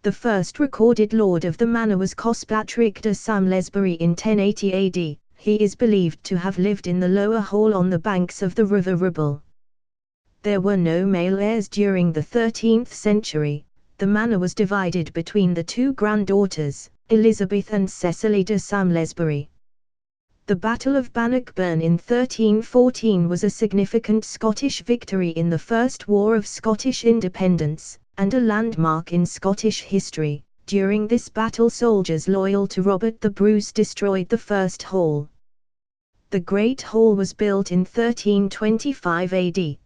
The first recorded lord of the manor was Cospatrick de Samlesbury in 1080 AD. He is believed to have lived in the lower hall on the banks of the river Ribble. There were no male heirs during the 13th century. The manor was divided between the two granddaughters, Elizabeth and Cecily de Samlesbury. The Battle of Bannockburn in 1314 was a significant Scottish victory in the First War of Scottish Independence, and a landmark in Scottish history. During this battle, soldiers loyal to Robert the Bruce destroyed the first hall. The Great Hall was built in 1325 AD.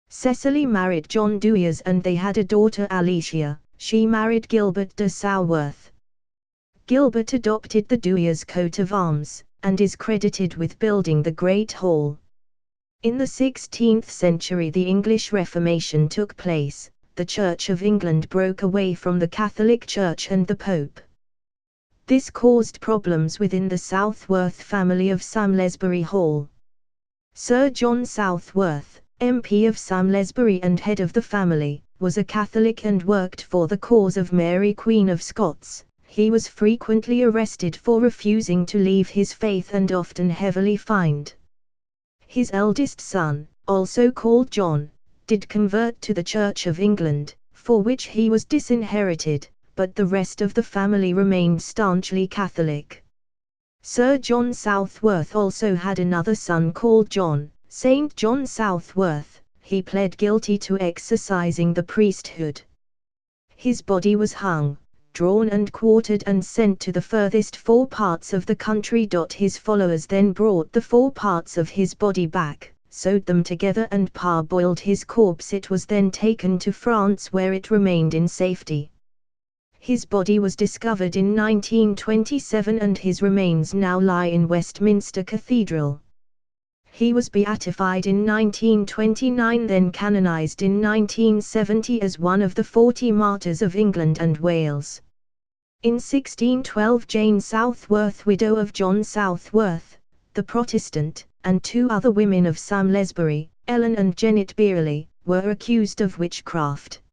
Cecily married John Dewars and they had a daughter Alicia. She married Gilbert de Sourworth. Gilbert adopted the Dewars coat of arms, and is credited with building the Great Hall. In the 16th century the English Reformation took place. The Church of England broke away from the Catholic Church and the Pope. This caused problems within the Southworth family of Samlesbury Hall. Sir John Southworth, MP of Samlesbury and head of the family, was a Catholic and worked for the cause of Mary Queen of Scots. He was frequently arrested for refusing to leave his faith and often heavily fined. His eldest son, also called John, did convert to the Church of England, for which he was disinherited, but the rest of the family remained staunchly Catholic. Sir John Southworth also had another son called John, St. John Southworth. He pled guilty to exercising the priesthood. His body was hung, drawn and quartered and sent to the furthest four parts of the country. His followers then brought the four parts of his body back, sewed them together and parboiled his corpse. It was then taken to France where it remained in safety. His body was discovered in 1927 and his remains now lie in Westminster Cathedral. He was beatified in 1929, then canonized in 1970 as one of the 40 martyrs of England and Wales. In 1612 Jane Southworth, widow of John Southworth, the Protestant, and two other women of Samlesbury, Ellen and Janet Beerley, were accused of witchcraft.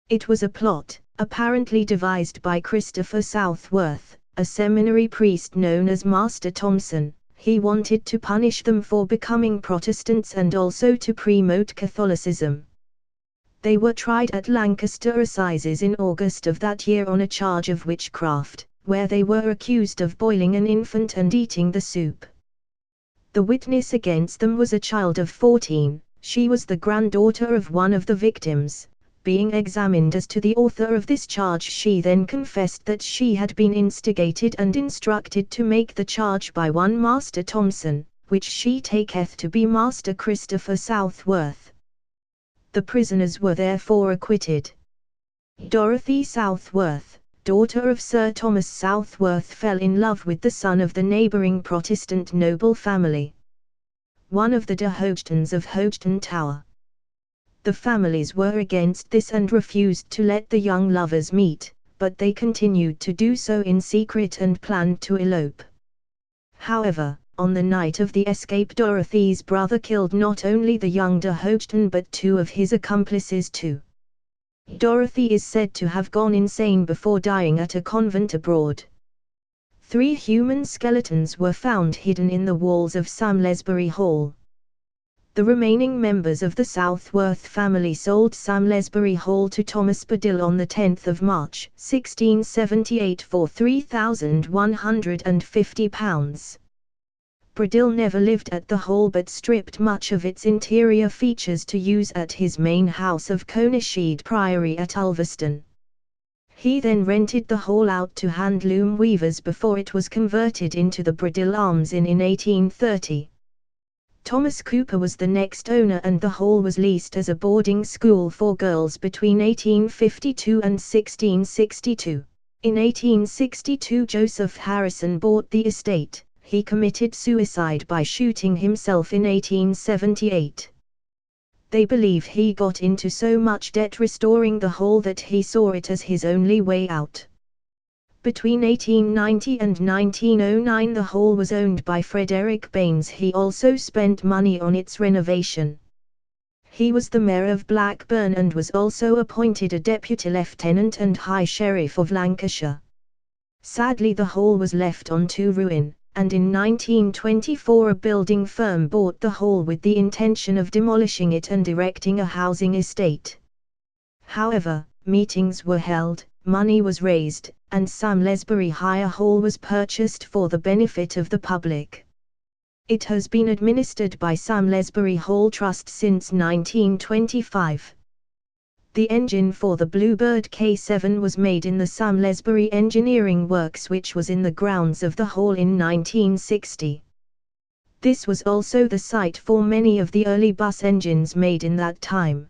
It was a plot, apparently devised by Christopher Southworth, a seminary priest known as Master Thompson. He wanted to punish them for becoming Protestants and also to promote Catholicism. They were tried at Lancaster Assizes in August of that year on a charge of witchcraft, where they were accused of boiling an infant and eating the soup. The witness against them was a child of 14, she was the granddaughter of one of the victims. Being examined as to the author of this charge, she then confessed that she had been instigated and instructed to make the charge by one Master Thompson, which she taketh to be Master Christopher Southworth. The prisoners were therefore acquitted. Dorothy Southworth, daughter of Sir Thomas Southworth, fell in love with the son of the neighbouring Protestant noble family, one of the de Hoogtons of Hoogton Tower. The families were against this and refused to let the young lovers meet, but they continued to do so in secret and planned to elope. However, on the night of the escape, Dorothy's brother killed not only the young de Hoogton but two of his accomplices too. Dorothy is said to have gone insane before dying at a convent abroad. 3 human skeletons were found hidden in the walls of Samlesbury Hall. The remaining members of the Southworth family sold Samlesbury Hall to Thomas Badill on the 10th of March, 1678 for £3,150. Badill never lived at the Hall but stripped much of its interior features to use at his main house of Conisheed Priory at Ulverston. He then rented the Hall out to handloom weavers before it was converted into the Badill Arms Inn in 1830. Thomas Cooper was the next owner and the Hall was leased as a boarding school for girls between 1852 and 1662. In 1862 Joseph Harrison bought the estate. He committed suicide by shooting himself in 1878. They believe he got into so much debt restoring the Hall that he saw it as his only way out. Between 1890 and 1909 the Hall was owned by Frederick Baines. He also spent money on its renovation. He was the mayor of Blackburn and was also appointed a deputy lieutenant and high sheriff of Lancashire. Sadly, the hall was left on to ruin, and in 1924 a building firm bought the hall with the intention of demolishing it and erecting a housing estate. However, meetings were held, money was raised, and Samlesbury Higher Hall was purchased for the benefit of the public. It has been administered by Samlesbury Hall Trust since 1925. The engine for the Bluebird K7 was made in the Samlesbury Engineering Works, which was in the grounds of the hall in 1960. This was also the site for many of the early bus engines made in that time.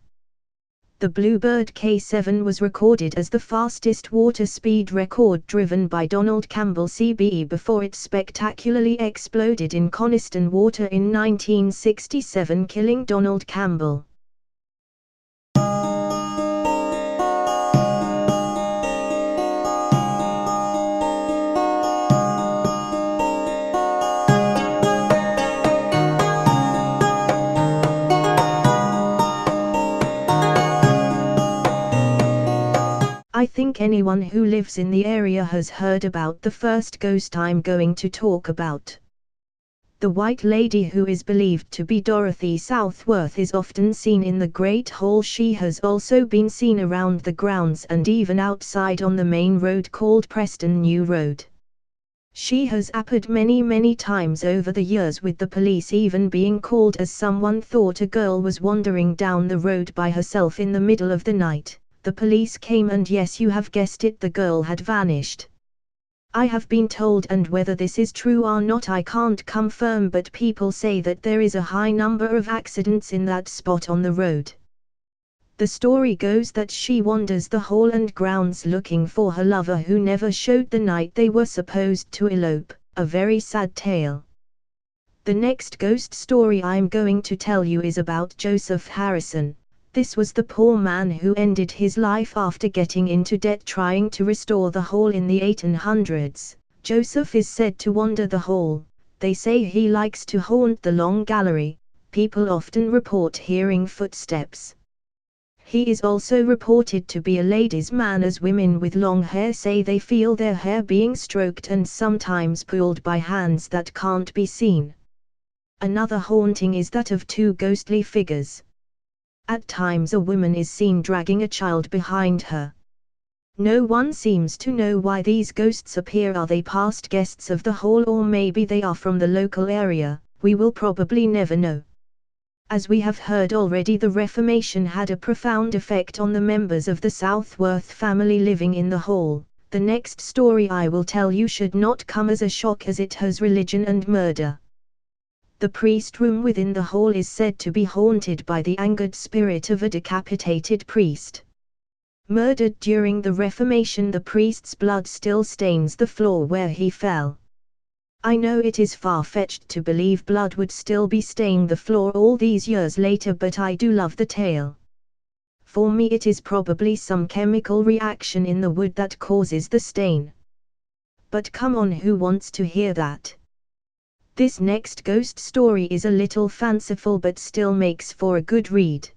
The Bluebird K7 was recorded as the fastest water speed record driven by Donald Campbell CBE before it spectacularly exploded in Coniston Water in 1967, killing Donald Campbell. I think anyone who lives in the area has heard about the first ghost I'm going to talk about. The White Lady, who is believed to be Dorothy Southworth, is often seen in the Great Hall. She has also been seen around the grounds and even outside on the main road called Preston New Road. She has appeared many times over the years, with the police even being called as someone thought a girl was wandering down the road by herself in the middle of the night. The police came and yes, you have guessed it, the girl had vanished. I have been told, and whether this is true or not I can't confirm, but people say that there is a high number of accidents in that spot on the road. The story goes that she wanders the hall and grounds looking for her lover, who never showed the night they were supposed to elope. A very sad tale. The next ghost story I'm going to tell you is about Joseph Harrison. This was the poor man who ended his life after getting into debt trying to restore the hall in the 1800s. Joseph is said to wander the hall. They say he likes to haunt the long gallery. People often report hearing footsteps. He is also reported to be a ladies' man, as women with long hair say they feel their hair being stroked and sometimes pulled by hands that can't be seen. Another haunting is that of two ghostly figures. At times a woman is seen dragging a child behind her. No one seems to know why these ghosts appear. Are they past guests of the hall, or maybe they are from the local area? We will probably never know. As we have heard already, the Reformation had a profound effect on the members of the Southworth family living in the hall. The next story I will tell you should not come as a shock, as it has religion and murder. The priest room within the hall is said to be haunted by the angered spirit of a decapitated priest. Murdered during the Reformation, the priest's blood still stains the floor where he fell. I know it is far-fetched to believe blood would still be staining the floor all these years later, but I do love the tale. For me it is probably some chemical reaction in the wood that causes the stain. But come on, who wants to hear that? This next ghost story is a little fanciful but still makes for a good read.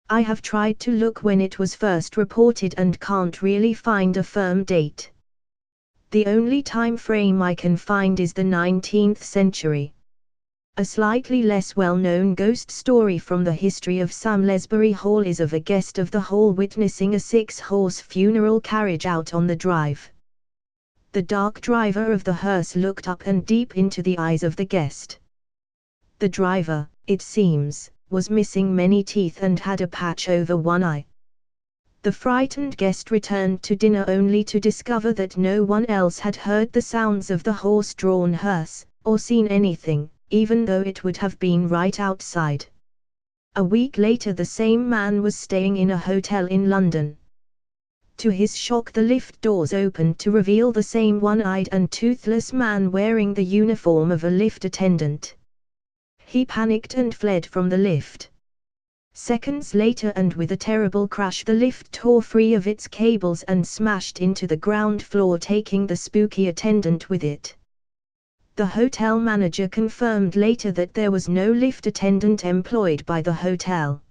I have tried to look when it was first reported and can't really find a firm date. The only time frame I can find is the 19th century. A slightly less well-known ghost story from the history of Samlesbury Hall is of a guest of the hall witnessing a 6-horse funeral carriage out on the drive. The dark driver of the hearse looked up and deep into the eyes of the guest. The driver, it seems, was missing many teeth and had a patch over one eye. The frightened guest returned to dinner only to discover that no one else had heard the sounds of the horse-drawn hearse, or seen anything, even though it would have been right outside. A week later the same man was staying in a hotel in London. To his shock, the lift doors opened to reveal the same one-eyed and toothless man wearing the uniform of a lift attendant. He panicked and fled from the lift. Seconds later, and with a terrible crash, the lift tore free of its cables and smashed into the ground floor, taking the spooky attendant with it. The hotel manager confirmed later that there was no lift attendant employed by the hotel.